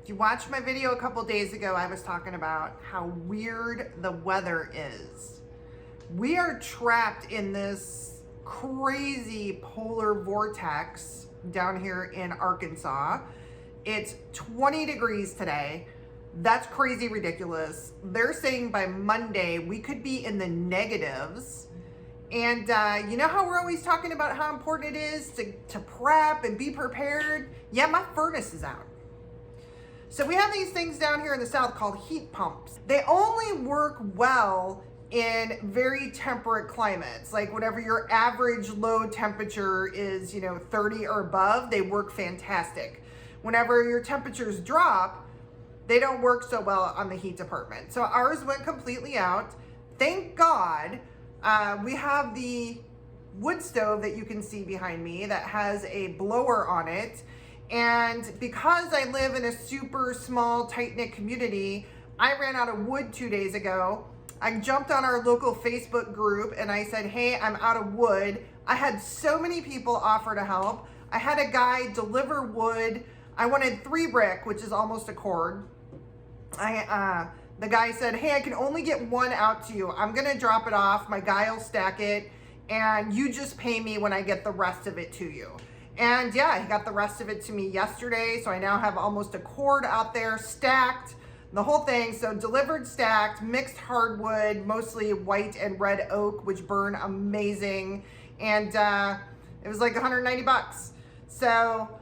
If you watched my video a couple days ago, I was talking about how weird the weather is. We are trapped in this crazy polar vortex down here in Arkansas. It's 20 degrees today. That's crazy ridiculous. They're saying by Monday we could be in the negatives. And you know how we're always talking about how important it is to prep and be prepared? Yeah, my furnace is out. So we have these things down here in the south called heat pumps. They only work well in very temperate climates, like whatever your average low temperature is, 30 or above, they work fantastic. Whenever your temperatures drop, they don't work so well on the heat department. So ours went completely out. Thank God. We have the wood stove that you can see behind me that has a blower on it. And because I live in a super small, tight-knit community, I ran out of wood 2 days ago. I jumped on our local Facebook group and I said, hey, I'm out of wood. I had so many people offer to help. I had a guy deliver wood. I wanted 3 brick, which is almost a cord. The guy said, hey, I can only get 1 out to you. I'm gonna drop it off. My guy will stack it and you just pay me when I get the rest of it to you. And yeah, he got the rest of it to me yesterday. So I now have almost a cord out there stacked, the whole thing. So delivered, stacked, mixed hardwood, mostly white and red oak, which burn amazing. And it was like 190 bucks. So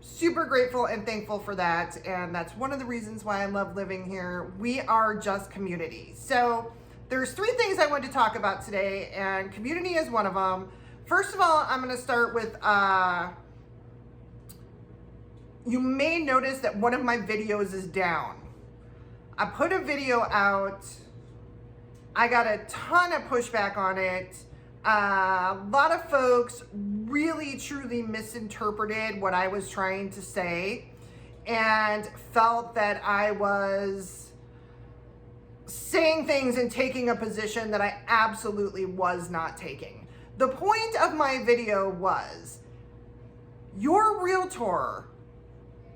super grateful and thankful for that. And that's one of the reasons why I love living here. We are just community. So there's 3 things I want to talk about today, and community is one of them. First of all, I'm going to start with, you may notice that one of my videos is down. I put a video out. I got a ton of pushback on it. A lot of folks really, truly misinterpreted what I was trying to say and felt that I was saying things and taking a position that I absolutely was not taking. The point of my video was, your realtor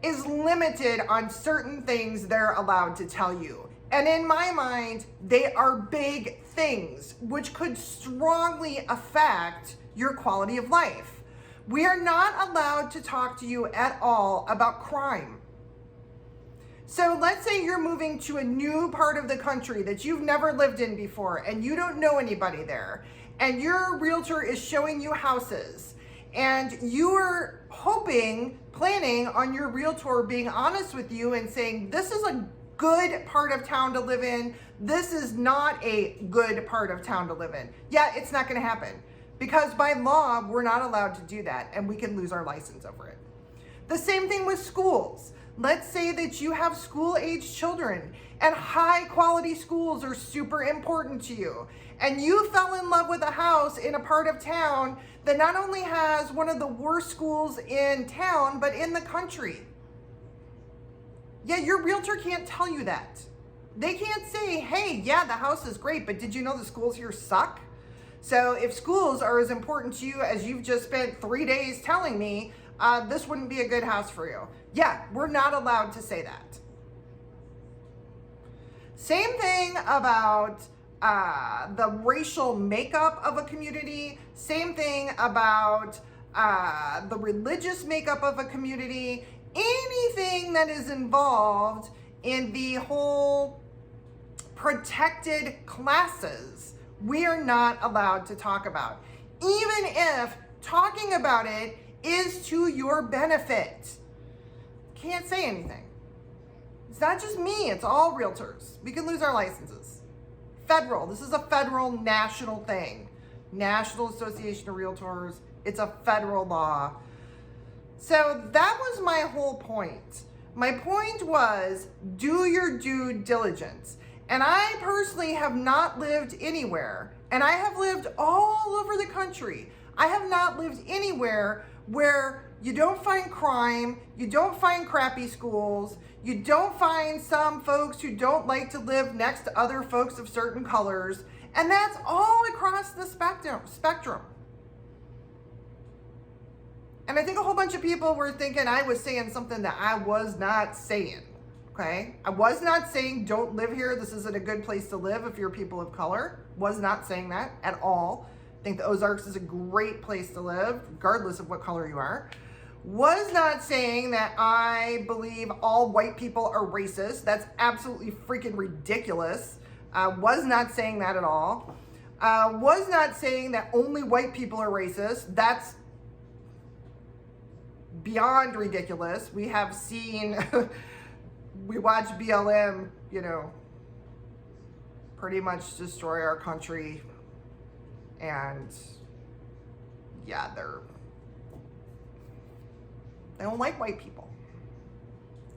is limited on certain things they're allowed to tell you. And in my mind, they are big things which could strongly affect your quality of life. We are not allowed to talk to you at all about crime. So let's say you're moving to a new part of the country that you've never lived in before and you don't know anybody there. And your realtor is showing you houses and you're planning on your realtor being honest with you and saying, this is a good part of town to live in. This is not a good part of town to live in. Yeah, it's not going to happen because by law, we're not allowed to do that and we can lose our license over it. The same thing with schools. Let's say that you have school-age children and high-quality schools are super important to you. And you fell in love with a house in a part of town that not only has one of the worst schools in town, but in the country. Yeah, your realtor can't tell you that. They can't say, hey, yeah, the house is great, but did you know the schools here suck? So if schools are as important to you as you've just spent 3 days telling me, this wouldn't be a good house for you. Yeah, we're not allowed to say that. Same thing about the racial makeup of a community. Same thing about the religious makeup of a community. Anything that is involved in the whole protected classes, we are not allowed to talk about. Even if talking about it is to your benefit. Can't say anything. It's not just me, it's all realtors. We can lose our licenses. Federal, this is a federal national thing. National Association of Realtors, it's a federal law. So that was my whole point. My point was, do your due diligence. And I personally have not lived anywhere, and I have lived all over the country. I have not lived anywhere where you don't find crime, you don't find crappy schools, you don't find some folks who don't like to live next to other folks of certain colors, and that's all across the spectrum. And I think a whole bunch of people were thinking I was saying something that I was not saying. Okay? I was not saying don't live here. This isn't a good place to live if you're people of color. Was not saying that at all. I think the Ozarks is a great place to live, regardless of what color you are. Was not saying that I believe all white people are racist. That's absolutely freaking ridiculous. Was not saying that at all. Was not saying that only white people are racist. That's beyond ridiculous. We have seen, we watch BLM, pretty much destroy our country. And yeah, they don't like white people.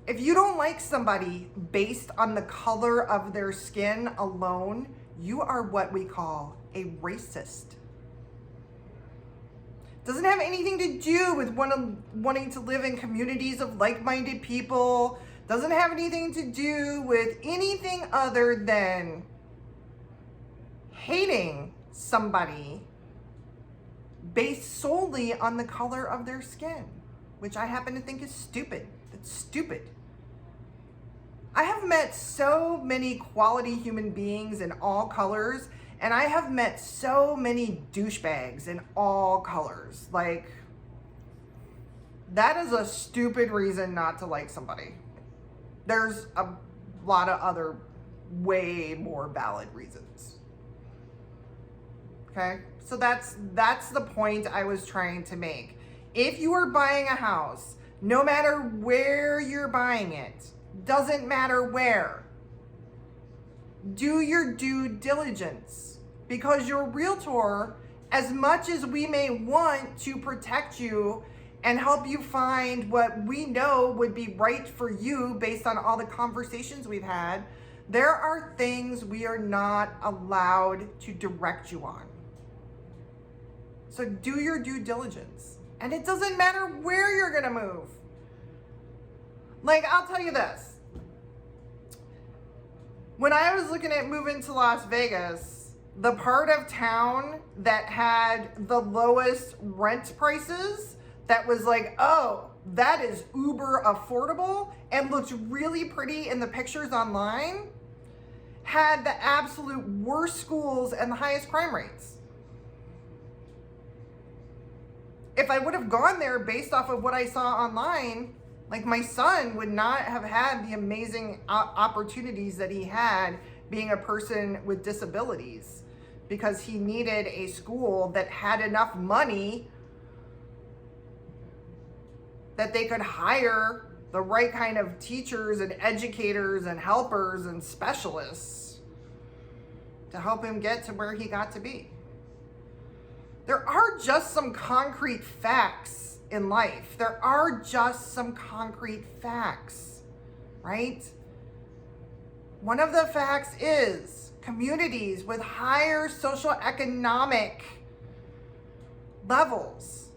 If you don't like somebody based on the color of their skin alone, you are what we call a racist. Doesn't have anything to do with wanting to live in communities of like-minded people. Doesn't have anything to do with anything other than hating somebody based solely on the color of their skin, which I happen to think is stupid. That's stupid. I have met so many quality human beings in all colors, and I have met so many douchebags in all colors. Like, that is a stupid reason not to like somebody. There's a lot of other way more valid reasons. Okay? So that's the point I was trying to make. If you are buying a house, no matter where you're buying it, doesn't matter where, do your due diligence, because your realtor, as much as we may want to protect you and help you find what we know would be right for you based on all the conversations we've had, there are things we are not allowed to direct you on. So do your due diligence. And it doesn't matter where you're gonna move. Like, I'll tell you this. When I was looking at moving to Las Vegas, the part of town that had the lowest rent prices, that was like, oh, that is uber affordable and looks really pretty in the pictures online, had the absolute worst schools and the highest crime rates. If I would have gone there based off of what I saw online, like, my son would not have had the amazing opportunities that he had being a person with disabilities, because he needed a school that had enough money that they could hire the right kind of teachers and educators and helpers and specialists to help him get to where he got to be. There are just some concrete facts in life. There are just some concrete facts, right? One of the facts is communities with higher socioeconomic levels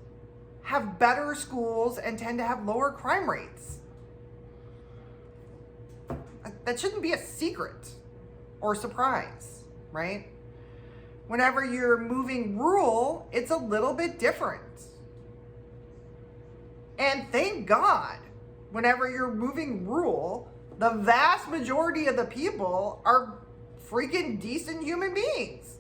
have better schools and tend to have lower crime rates. That shouldn't be a secret or surprise, right? Whenever you're moving rural, it's a little bit different. And thank God, whenever you're moving rural, the vast majority of the people are freaking decent human beings.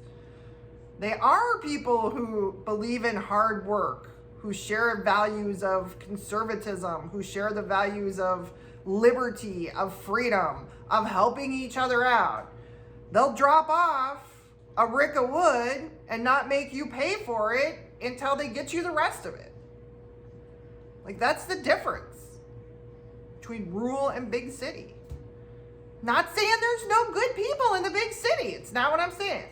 They are people who believe in hard work, who share values of conservatism, who share the values of liberty, of freedom, of helping each other out. They'll drop off a rick of wood and not make you pay for it until they get you the rest of it. Like, that's the difference between rural and big city. Not saying there's no good people in the big city. It's not what I'm saying.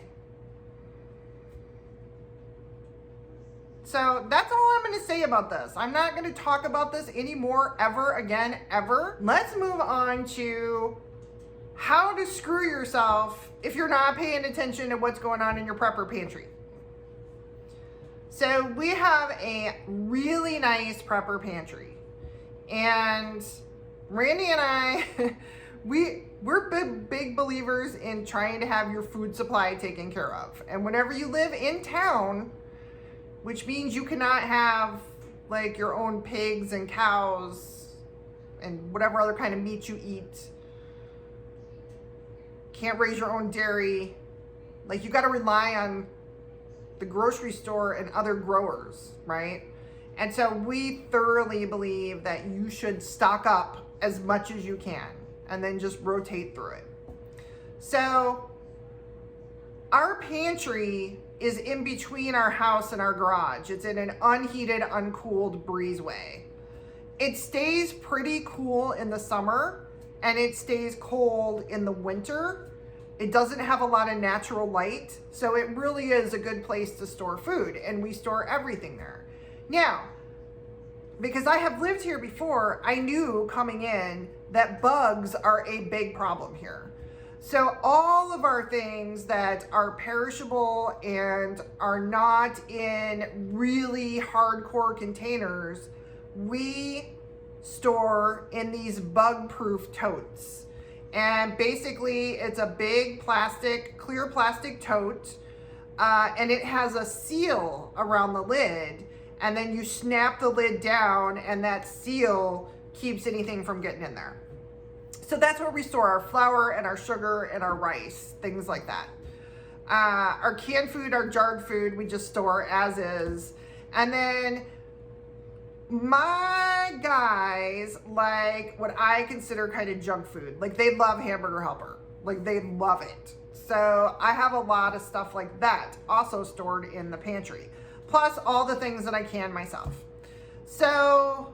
So that's all I'm going to say about this. I'm not going to talk about this anymore ever again, ever. Let's move on to how to screw yourself if you're not paying attention to what's going on in your prepper pantry. So we have a really nice prepper pantry. And Randy and I, we're big believers in trying to have your food supply taken care of. And whenever you live in town, which means you cannot have like your own pigs and cows and whatever other kind of meat you eat. Can't raise your own dairy. Like, you got to rely on the grocery store and other growers, right? And so we thoroughly believe that you should stock up as much as you can and then just rotate through it. So our pantry is in between our house and our garage. It's in an unheated, uncooled breezeway. It stays pretty cool in the summer and it stays cold in the winter. It doesn't have a lot of natural light, so it really is a good place to store food, and we store everything there. Now, because I have lived here before, I knew coming in that bugs are a big problem here. So all of our things that are perishable and are not in really hardcore containers, we store in these bug-proof totes. And basically it's a big clear plastic tote, and it has a seal around the lid, and then you snap the lid down and that seal keeps anything from getting in there. So that's where we store our flour and our sugar and our rice, things like that. Our canned food, our jarred food, we just store as is. And then my guys like what I consider kind of junk food. Like, they love Hamburger Helper. Like, they love it. So I have a lot of stuff like that also stored in the pantry, plus all the things that I can myself. So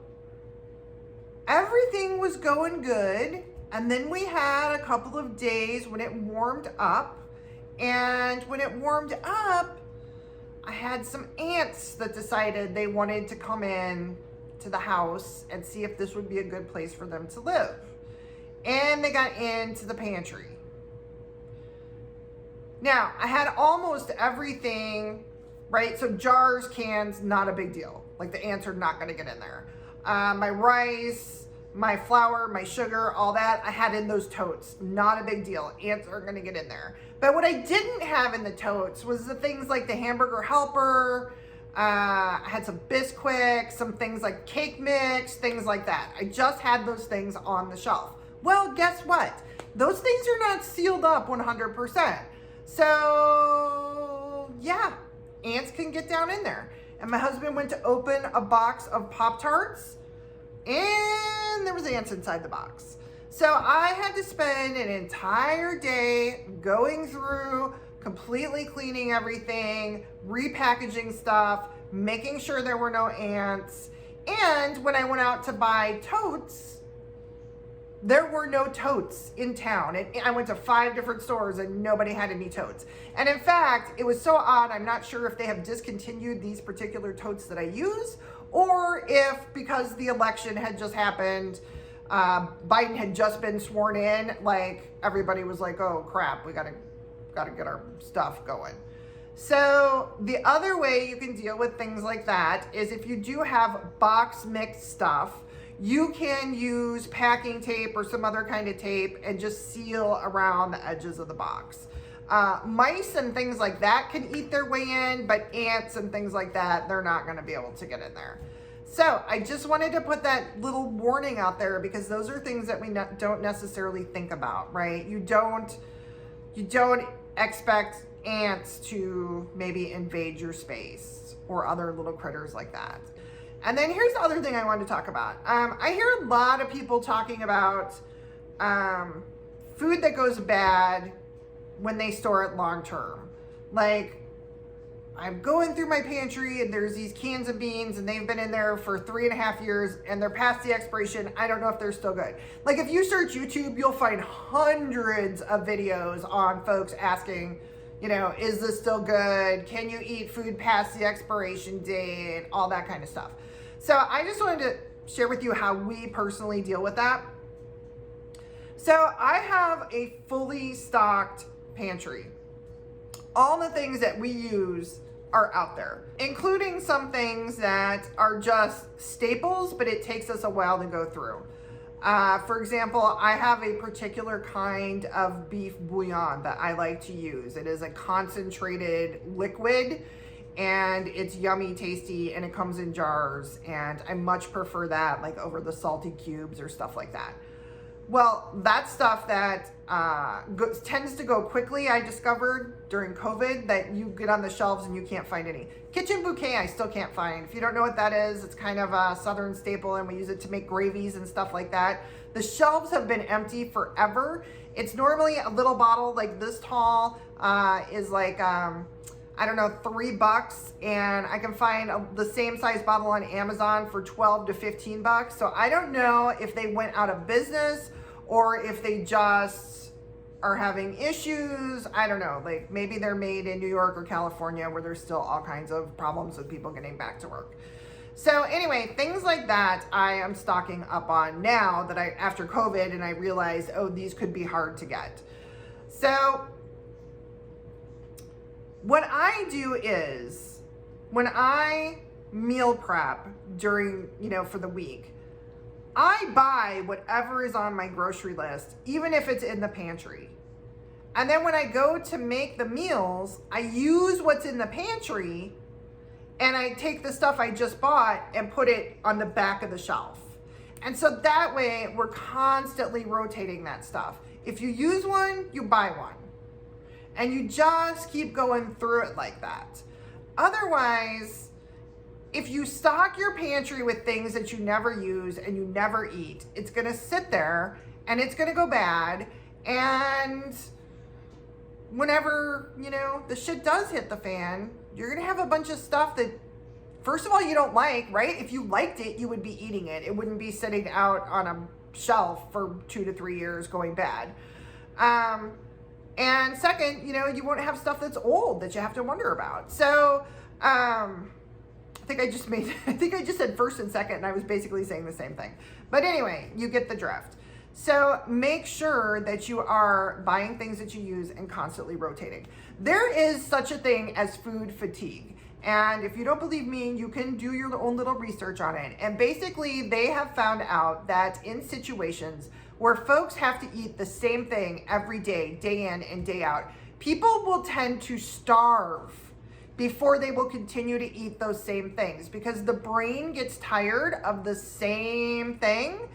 everything was going good. And then we had a couple of days when it warmed up. And when it warmed up, I had some ants that decided they wanted to come in to the house and see if this would be a good place for them to live. And they got into the pantry. Now, I had almost everything, right? So jars, cans, not a big deal. Like, the ants are not going to get in there. My rice, my flour, my sugar, all that, I had in those totes. Not a big deal. Ants aren't going to get in there. But what I didn't have in the totes was the things like the Hamburger Helper. I had some Bisquick, some things like cake mix, things like that. I just had those things on the shelf. Well, guess what? Those things are not sealed up 100%. So yeah, ants can get down in there. And my husband went to open a box of Pop-Tarts, and there was ants inside the box. So I had to spend an entire day going through, completely cleaning everything, repackaging stuff, making sure there were no ants. And when I went out to buy totes, there were no totes in town. And I went to 5 different stores and nobody had any totes. And in fact, it was so odd, I'm not sure if they have discontinued these particular totes that I use, or if because the election had just happened, Biden had just been sworn in, like everybody was like, oh crap, we gotta get our stuff going. So the other way you can deal with things like that is if you do have box mixed stuff, you can use packing tape or some other kind of tape and just seal around the edges of the box. Mice and things like that can eat their way in, but ants and things like that, they're not going to be able to get in there. So I just wanted to put that little warning out there because those are things that we don't necessarily think about, right? You don't expect ants to maybe invade your space or other little critters like that. And then here's the other thing I wanted to talk about. I hear a lot of people talking about food that goes bad when they store it long term. Like, I'm going through my pantry and there's these cans of beans and they've been in there for 3.5 years and they're past the expiration. I don't know if they're still good. Like, if you search YouTube, you'll find hundreds of videos on folks asking, you know, is this still good? Can you eat food past the expiration date? All that kind of stuff. So I just wanted to share with you how we personally deal with that. So I have a fully stocked pantry. All the things that we use are out there, including some things that are just staples, but it takes us a while to go through. For example, I have a particular kind of beef bouillon that I like to use. It is a concentrated liquid, and it's yummy, tasty, and it comes in jars, and I much prefer that like over the salty cubes or stuff like that. Well, that's stuff that tends to go quickly. I discovered during COVID that you get on the shelves and you can't find any. Kitchen bouquet, I still can't find. If you don't know what that is, it's kind of a Southern staple, and we use it to make gravies and stuff like that. The shelves have been empty forever. It's normally a little bottle like this tall, is like, I don't know, $3, and I can find the same size bottle on Amazon for 12 to 15 bucks. So I don't know if they went out of business or if they just are having issues. I don't know, like maybe they're made in New York or California where there's still all kinds of problems with people getting back to work. So anyway, things like that I am stocking up on now that after COVID, and I realized, oh, these could be hard to get. So what I do is when I meal prep during, for the week, I buy whatever is on my grocery list, even if it's in the pantry. And then when I go to make the meals, I use what's in the pantry, and I take the stuff I just bought and put it on the back of the shelf. And so that way we're constantly rotating that stuff. If you use one, you buy one. And you just keep going through it like that. Otherwise, if you stock your pantry with things that you never use and you never eat, it's gonna sit there and it's gonna go bad. And whenever, the shit does hit the fan, you're gonna have a bunch of stuff that, first of all, you don't like, right? If you liked it, you would be eating it. It wouldn't be sitting out on a shelf for 2 to 3 years going bad. And second, you won't have stuff that's old that you have to wonder about. So, I think I just said first and second, and I was basically saying the same thing. But anyway, you get the drift. So make sure that you are buying things that you use and constantly rotating. There is such a thing as food fatigue. And if you don't believe me, you can do your own little research on it. And basically, they have found out that in situations where folks have to eat the same thing every day, day in and day out, people will tend to starve before they will continue to eat those same things, because the brain gets tired of the same thing,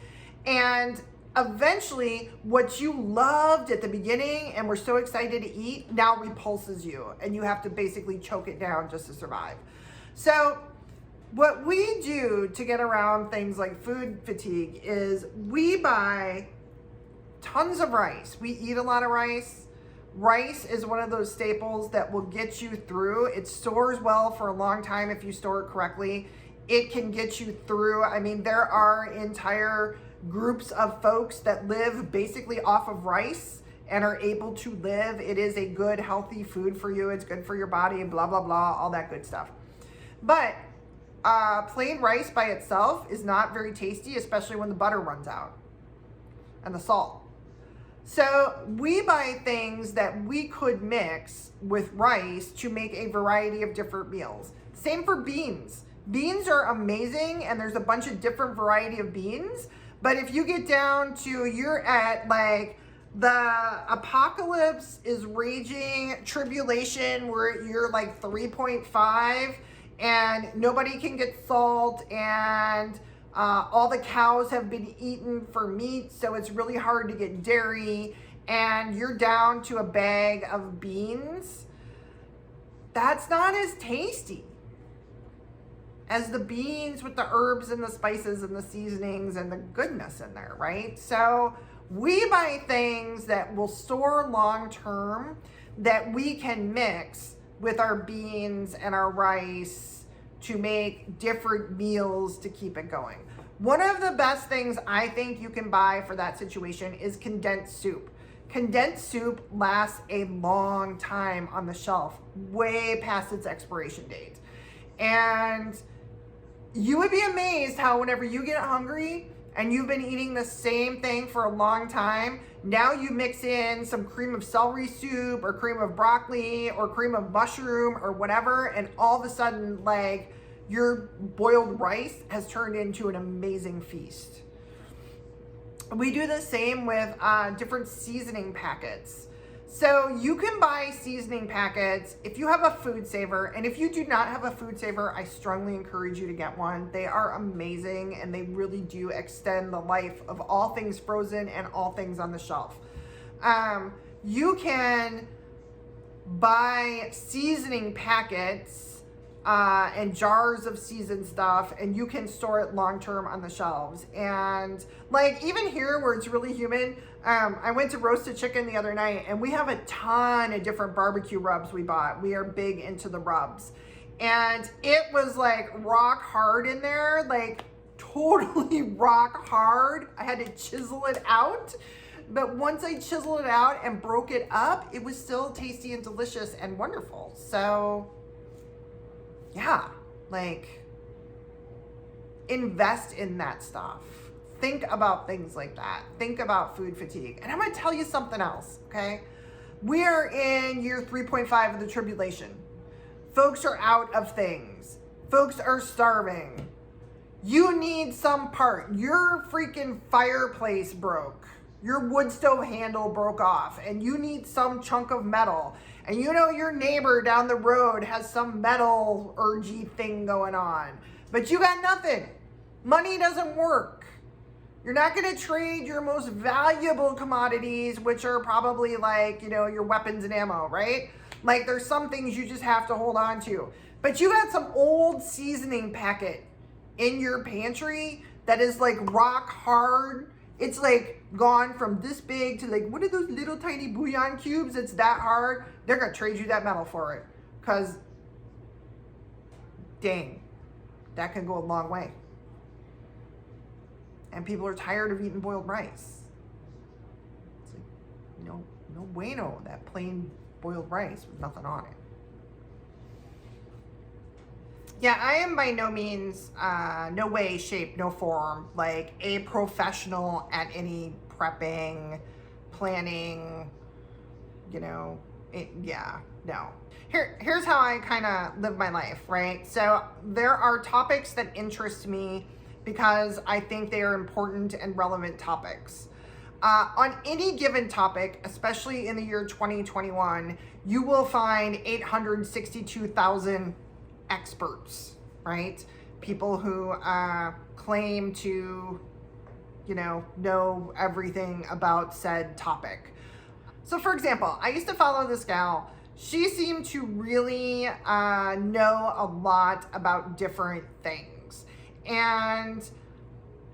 and eventually what you loved at the beginning and were so excited to eat now repulses you, and you have to basically choke it down just to survive. So what we do to get around things like food fatigue is we buy tons of rice. We eat a lot of rice. Rice is one of those staples that will get you through. It stores well for a long time if you store it correctly. It can get you through. I mean, there are entire groups of folks that live basically off of rice and are able to live. It is a good, healthy food for you. It's good for your body, blah, blah, blah, all that good stuff. But plain rice by itself is not very tasty, especially when the butter runs out and the salt. So we buy things that we could mix with rice to make a variety of different meals. Same for beans. Beans are amazing, and there's a bunch of different variety of beans. But if you get down to, you're at like the apocalypse is raging, tribulation, where you're like 3.5 and nobody can get salt, and all the cows have been eaten for meat, so it's really hard to get dairy, and you're down to a bag of beans. That's not as tasty as the beans with the herbs and the spices and the seasonings and the goodness in there, right? So we buy things that will store long term, that we can mix with our beans and our rice to make different meals to keep it going. One of the best things I think you can buy for that situation is condensed soup. Condensed soup lasts a long time on the shelf, way past its expiration date. And you would be amazed how whenever you get hungry and you've been eating the same thing for a long time, now you mix in some cream of celery soup or cream of broccoli or cream of mushroom or whatever, and all of a sudden, like, your boiled rice has turned into an amazing feast. We do the same with different seasoning packets. So you can buy seasoning packets if you have a food saver. And if you do not have a food saver, I strongly encourage you to get one. They are amazing and they really do extend the life of all things frozen and all things on the shelf. You can buy seasoning packets and jars of seasoned stuff, and you can store it long-term on the shelves. And like even here where it's really humid, I went to roasted chicken the other night and we have a ton of different barbecue rubs we bought. We are big into the rubs. And it was like rock hard in there, like totally rock hard. I had to chisel it out. But once I chiseled it out and broke it up, it was still tasty and delicious and wonderful. So yeah, like invest in that stuff. Think about things like that. Think about food fatigue. And I'm going to tell you something else, okay? We are in year 3.5 of the tribulation. Folks are out of things. Folks are starving. You need some part. Your freaking fireplace broke. Your wood stove handle broke off and you need some chunk of metal. And you know your neighbor down the road has some metallurgy thing going on, but you got nothing. Money doesn't work. You're not going to trade your most valuable commodities, which are probably like, you know, your weapons and ammo, right? Like there's some things you just have to hold on to. But you got some old seasoning packet in your pantry that is like rock hard. It's like gone from this big to like, what are those little tiny bouillon cubes? It's that hard. They're going to trade you that metal for it. Because, dang, that can go a long way. And people are tired of eating boiled rice. It's like, no bueno, that plain boiled rice with nothing on it. Yeah, I am by no means, no way, shape, no form, like a professional at any prepping, planning, you know, no. Here's how I kind of live my life, right? So there are topics that interest me because I think they are important and relevant topics. On any given topic, especially in the year 2021, you will find 862,000 experts, right? People who claim to, you know everything about said topic. So for example, I used to follow this gal. She seemed to really know a lot about different things. And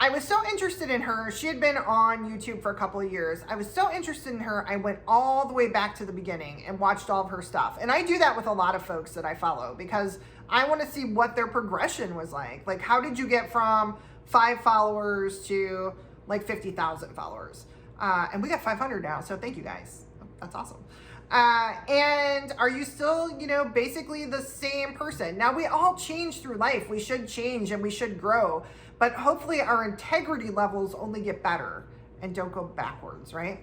I was so interested in her. She had been on YouTube for a couple of years. I was so interested in her. I went all the way back to the beginning and watched all of her stuff. And I do that with a lot of folks that I follow because I want to see what their progression was like. Like, how did you get from 5 followers to like 50,000 followers? And we got 500 now. So thank you guys. That's awesome. And are you still, basically the same person? Now we all change through life. We should change and we should grow, but hopefully our integrity levels only get better and don't go backwards, right?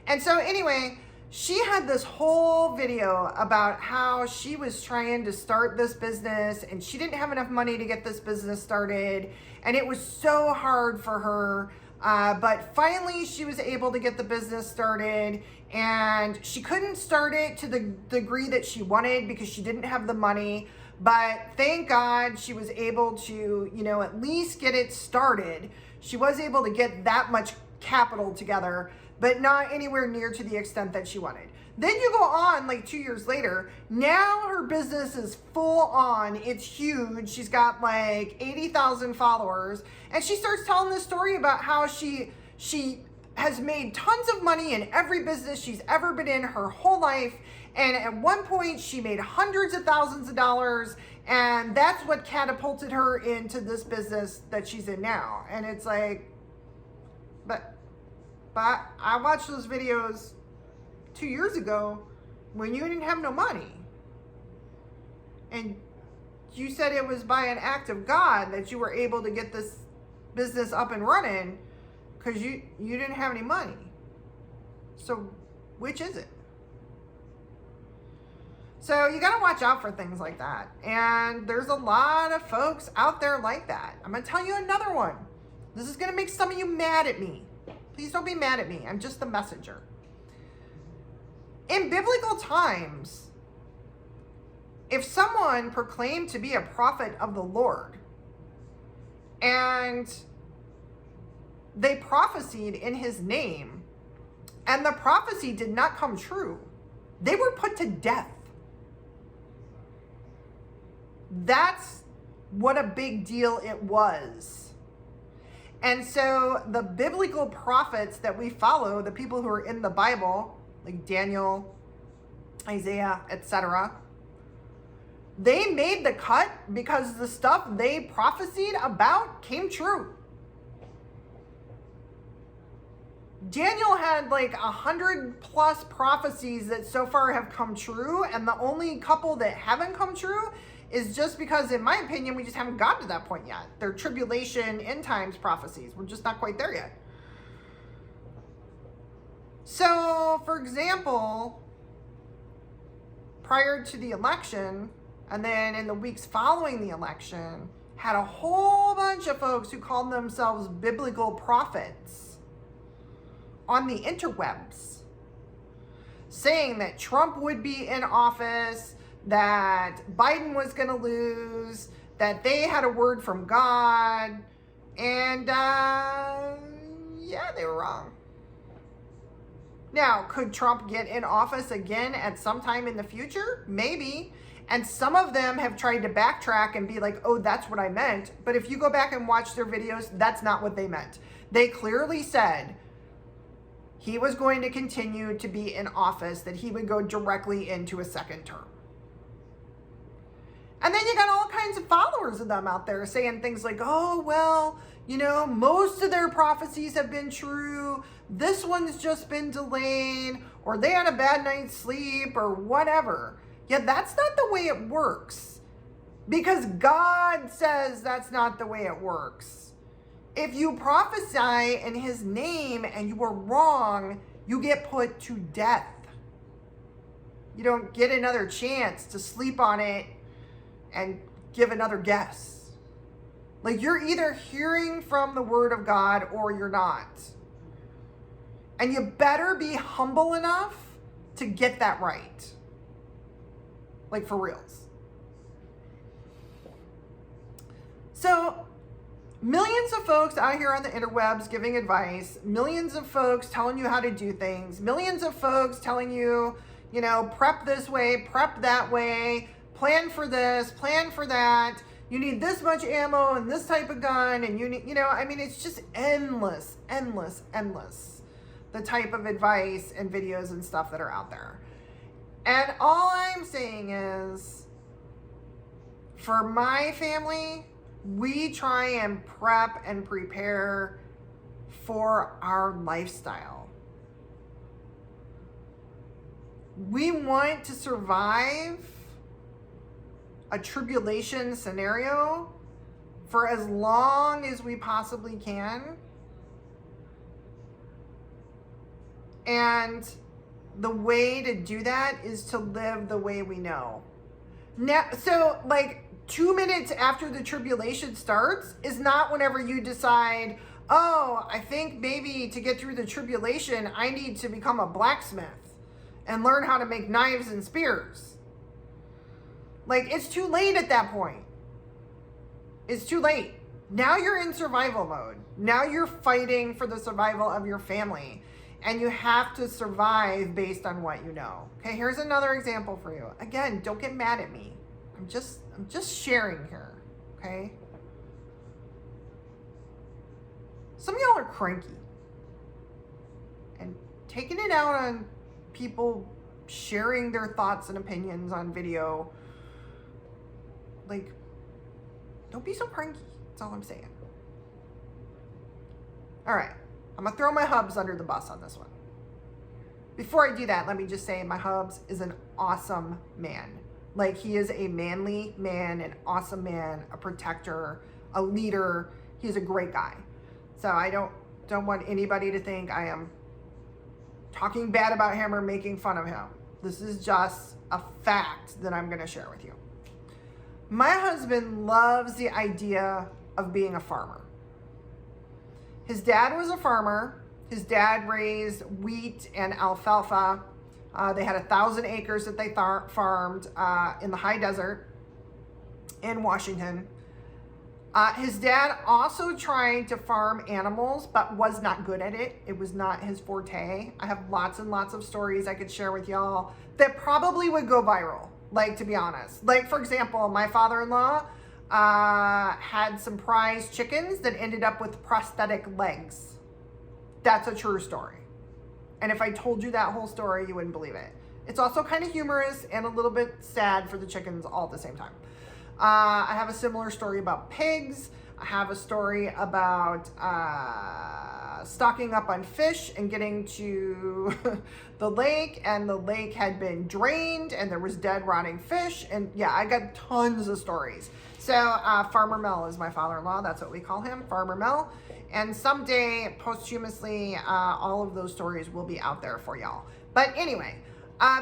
And so anyway, she had this whole video about how she was trying to start this business and she didn't have enough money to get this business started. And it was so hard for her. But finally she was able to get the business started, and she couldn't start it to the degree that she wanted because she didn't have the money. But thank God she was able to, at least get it started. She was able to get that much capital together, but not anywhere near to the extent that she wanted. Then you go on like 2 years later, now her business is full on, it's huge. She's got like 80,000 followers, and she starts telling this story about how she has made tons of money in every business she's ever been in her whole life. And at one point she made hundreds of thousands of dollars, and that's what catapulted her into this business that she's in now. And it's like, but I watched those videos 2 years ago when you didn't have no money. And you said it was by an act of God that you were able to get this business up and running because you didn't have any money. So which is it? So you got to watch out for things like that. And there's a lot of folks out there like that. I'm going to tell you another one. This is going to make some of you mad at me. Please don't be mad at me. I'm just the messenger. In biblical times, if someone proclaimed to be a prophet of the Lord and they prophesied in his name and the prophecy did not come true, they were put to death. That's what a big deal it was. And so the biblical prophets that we follow, the people who are in the Bible, like Daniel, Isaiah, etc., they made the cut because the stuff they prophesied about came true. Daniel had like 100+ prophecies that so far have come true, and the only couple that haven't come true is just because, in my opinion, we just haven't gotten to that point yet. They're tribulation, end times prophecies. We're just not quite there yet. So, for example, prior to the election, and then in the weeks following the election, had a whole bunch of folks who called themselves biblical prophets on the interwebs, saying that Trump would be in office, that Biden was going to lose, that they had a word from God, and yeah, they were wrong. Now, could Trump get in office again at some time in the future? Maybe. And some of them have tried to backtrack and be like, oh, that's what I meant. But if you go back and watch their videos, that's not what they meant. They clearly said he was going to continue to be in office, that he would go directly into a second term. And then you got all kinds of followers of them out there saying things like, oh, well, you know, most of their prophecies have been true. This one's just been delayed, or they had a bad night's sleep, or whatever. Yeah, that's not the way it works, because God says that's not the way it works. If you prophesy in his name and you are wrong, you get put to death. You don't get another chance to sleep on it and give another guess. Like, you're either hearing from the word of God or you're not. And you better be humble enough to get that right. Like, for reals. So, millions of folks out here on the interwebs giving advice, millions of folks telling you how to do things, millions of folks telling you, you know, prep this way, prep that way, plan for this, plan for that. You need this much ammo and this type of gun, and you need, you know, I mean, it's just endless, endless, endless. The type of advice and videos and stuff that are out there. And all I'm saying is, for my family, we try and prep and prepare for our lifestyle. We want to survive a tribulation scenario for as long as we possibly can. And the way to do that is to live the way we know. Now, so like 2 minutes after the tribulation starts is not whenever you decide, oh, I think maybe to get through the tribulation, I need to become a blacksmith and learn how to make knives and spears. Like, it's too late at that point. It's too late. Now you're in survival mode. Now you're fighting for the survival of your family. And you have to survive based on what you know. Okay, here's another example for you. Again, don't get mad at me. I'm just sharing here, okay? Some of y'all are cranky and taking it out on people sharing their thoughts and opinions on video. Like, don't be so cranky. That's all I'm saying. All right. I'm going to throw my hubs under the bus on this one. Before I do that, let me just say my hubs is an awesome man. Like, he is a manly man, an awesome man, a protector, a leader. He's a great guy. So I don't want anybody to think I am talking bad about him or making fun of him. This is just a fact that I'm going to share with you. My husband loves the idea of being a farmer. His dad was a farmer. His dad raised wheat and alfalfa They had 1,000 acres that they farmed in the high desert in Washington. His dad also tried to farm animals, but was not good at it. It was not his forte. I have lots and lots of stories I could share with y'all that probably would go viral, like, to be honest. Like, for example, my father-in-law had some prize chickens that ended up with prosthetic legs. That's a true story. And if I told you that whole story, you wouldn't believe it. It's also kind of humorous and a little bit sad for the chickens all at the same time. I have a similar story about pigs. I have a story about stocking up on fish and getting to the lake, and the lake had been drained and there was dead rotting fish. And yeah, I got tons of stories. So Farmer Mel is my father-in-law. That's what we call him, Farmer Mel. And someday, posthumously, all of those stories will be out there for y'all. But anyway,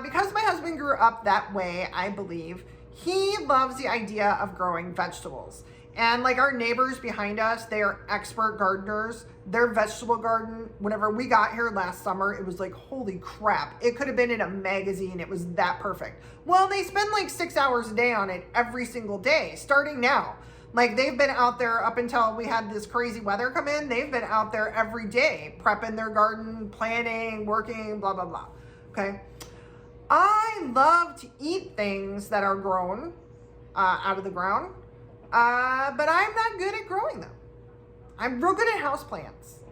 because my husband grew up that way, I believe, he loves the idea of growing vegetables. And like our neighbors behind us, they are expert gardeners. Their vegetable garden, whenever we got here last summer, it was like, holy crap. It could have been in a magazine. It was that perfect. Well, they spend like 6 hours a day on it every single day, starting now. Like, they've been out there up until we had this crazy weather come in. They've been out there every day, prepping their garden, planting, working, blah, blah, blah. Okay. I love to eat things that are grown out of the ground, but I'm not good at growing them. I'm real good at houseplants.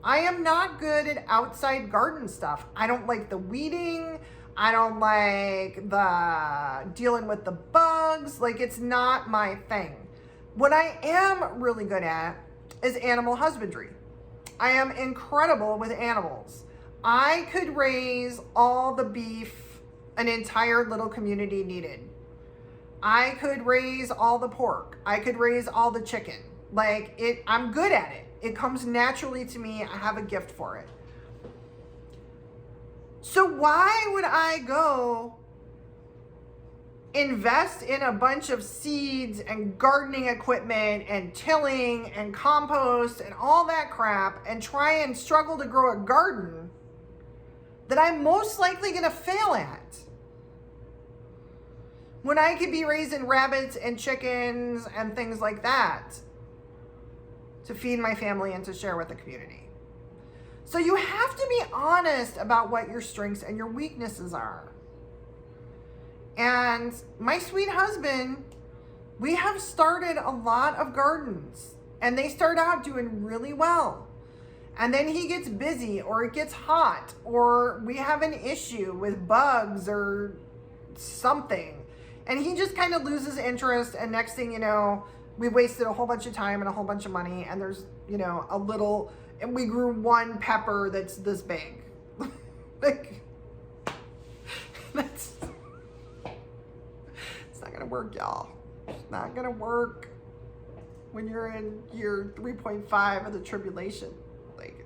I am not good at outside garden stuff. I don't like the weeding. I don't like the dealing with the bugs. Like, it's not my thing. What I am really good at is animal husbandry. I am incredible with animals. I could raise all the beef an entire little community needed. I could raise all the pork. I could raise all the chicken. Like, I'm good at it. It comes naturally to me. I have a gift for it. So why would I go invest in a bunch of seeds and gardening equipment and tilling and compost and all that crap and try and struggle to grow a garden that I'm most likely going to fail at, when I could be raising rabbits and chickens and things like that to feed my family and to share with the community? So you have to be honest about what your strengths and your weaknesses are. And my sweet husband, we have started a lot of gardens, and they start out doing really well. And then he gets busy, or it gets hot, or we have an issue with bugs or something. And he just kind of loses interest, and next thing you know, we wasted a whole bunch of time and a whole bunch of money, and there's, a little, and we grew one pepper that's this big. Like, it's not gonna work, y'all. It's not gonna work when you're in year 3.5 of the tribulation. Like,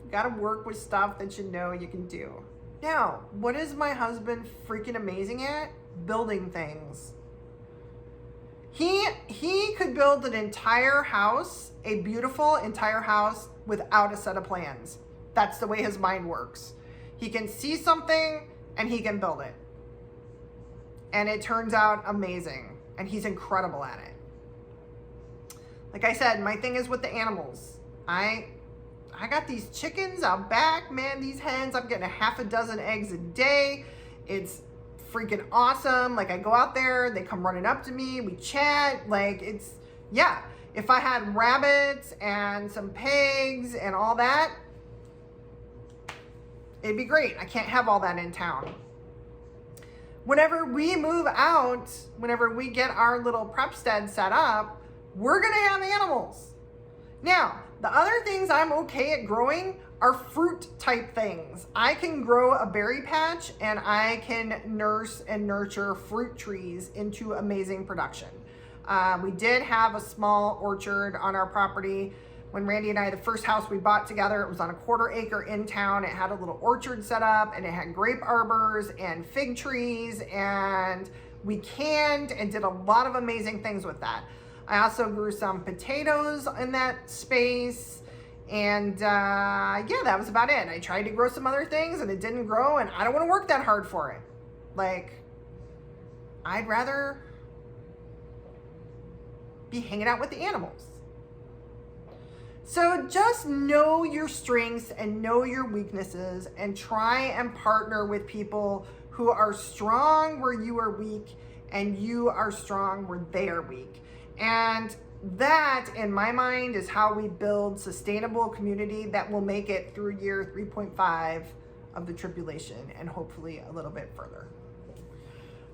you gotta work with stuff that you know you can do. Now, what is my husband freaking amazing at? Building things. He could build an entire house, a beautiful entire house, without a set of plans. That's the way his mind works. He can see something and he can build it. And it turns out amazing. And he's incredible at it. Like I said, my thing is with the animals. I got these chickens out back, man, these hens, I'm getting 6 eggs a day. It's freaking awesome. Like, I go out there, they come running up to me, we chat, like, yeah. If I had rabbits and some pigs and all that, it'd be great. I can't have all that in town. Whenever we move out, whenever we get our little Prepstead set up, we're gonna have animals. Now, the other things I'm okay at growing are fruit type things. I can grow a berry patch, and I can nurse and nurture fruit trees into amazing production. We did have a small orchard on our property. When Randy and I, the first house we bought together, it was on a 1/4 acre in town. It had a little orchard set up, and it had grape arbors and fig trees, and we canned and did a lot of amazing things with that. I also grew some potatoes in that space, And yeah, that was about it. I tried to grow some other things and it didn't grow, and I don't want to work that hard for it. Like, I'd rather be hanging out with the animals. So just know your strengths and know your weaknesses, and try and partner with people who are strong where you are weak and you are strong where they are weak. And that, in my mind, is how we build sustainable community that will make it through year 3.5 of the tribulation, and hopefully a little bit further.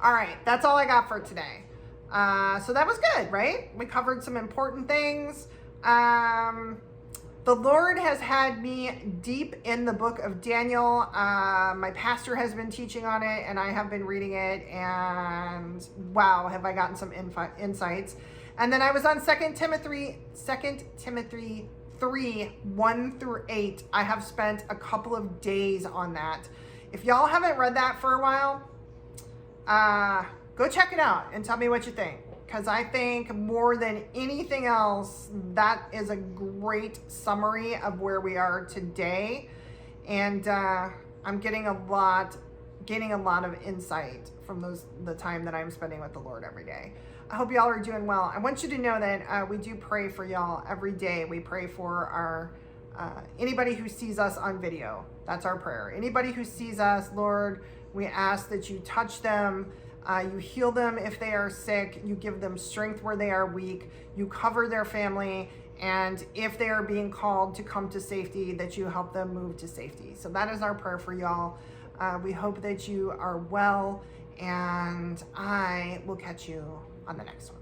All right, that's all I got for today. So that was good, right? We covered some important things. The Lord has had me deep in the book of Daniel. My pastor has been teaching on it, and I have been reading it, and wow, have I gotten some insights. And then I was on 2 Timothy 3, 1 through 8. I have spent a couple of days on that. If y'all haven't read that for a while, go check it out and tell me what you think. Because I think more than anything else, that is a great summary of where we are today. And I'm getting a lot of insight from the time that I'm spending with the Lord every day. I hope y'all are doing well. I want you to know that we do pray for y'all every day. We pray for our anybody who sees us on video. That's our prayer. Anybody who sees us, Lord, we ask that you touch them. You heal them if they are sick. You give them strength where they are weak. You cover their family. And if they are being called to come to safety, that you help them move to safety. So that is our prayer for y'all. We hope that you are well. And I will catch you on the next one.